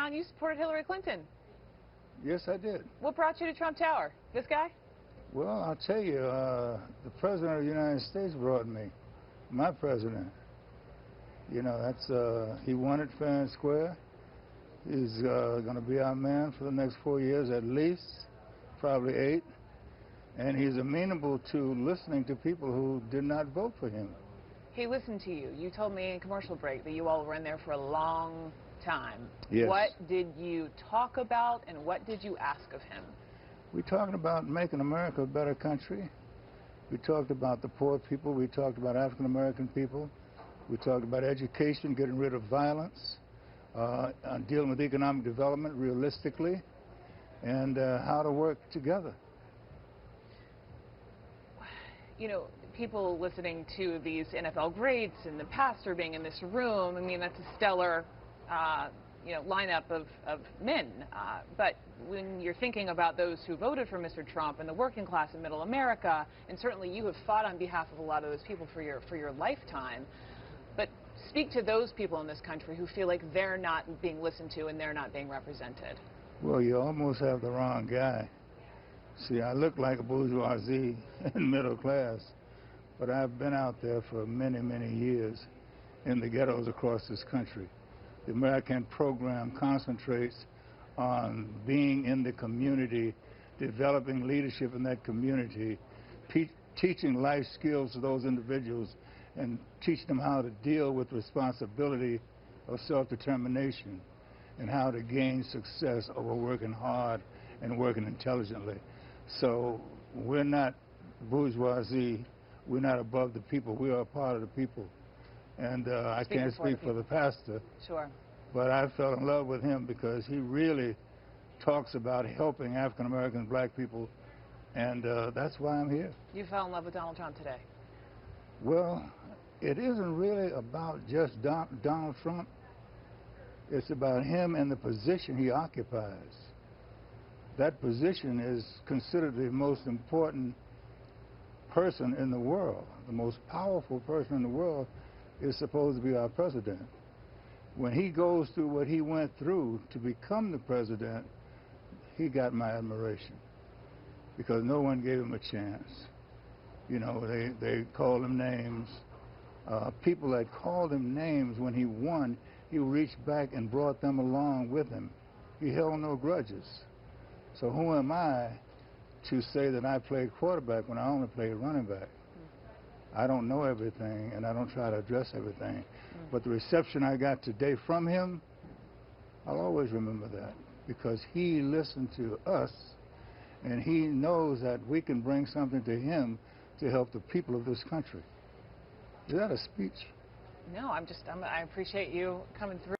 John, you supported Hillary Clinton. Yes, I did. What brought you to Trump Tower? This guy? Well, I'll tell you, the President of the United States brought me. My president. You know, he won it fair and square. He's going to be our man for the next 4 years at least, probably 8. And he's amenable to listening to people who did not vote for him. He listened to you. You told me in commercial break that you all were in there for a long time. Yes. What did you talk about and what did you ask of him? We're talking about making America a better country. We talked about the poor people. We talked about African-American people. We talked about education, getting rid of violence, dealing with economic development realistically, and how to work together. You know, people listening to these NFL greats and the pastor being in this room, I mean, that's a stellar, you know, lineup of men. But when you're thinking about those who voted for Mr. Trump and the working class in middle America, and certainly you have fought on behalf of a lot of those people for your lifetime, but speak to those people in this country who feel like they're not being listened to and they're not being represented. Well, you almost have the wrong guy. See, I look like a bourgeoisie and middle class, but I've been out there for many, many years in the ghettos across this country. The American program concentrates on being in the community, developing leadership in that community, teaching life skills to those individuals, and teach them how to deal with responsibility of self-determination and how to gain success over working hard and working intelligently. So we're not bourgeoisie, we're not above the people, we are a part of the people. And I can't speak for the pastor, sure, but I fell in love with him because he really talks about helping African Americans, black people, and that's why I'm here. You fell in love with Donald Trump today? Well, it isn't really about just Donald Trump. It's about him and the position he occupies. That position is considered the most important person in the world. The most powerful person in the world is supposed to be our president. When he goes through what he went through to become the president, he got my admiration because no one gave him a chance. You know, they called him names. People that called him names when he won, he reached back and brought them along with him. He held no grudges. So who am I to say that I played quarterback when I only played running back? I don't know everything, and I don't try to address everything. But the reception I got today from him, I'll always remember that, because he listened to us, and he knows that we can bring something to him to help the people of this country. Is that a speech? No, I appreciate you coming through.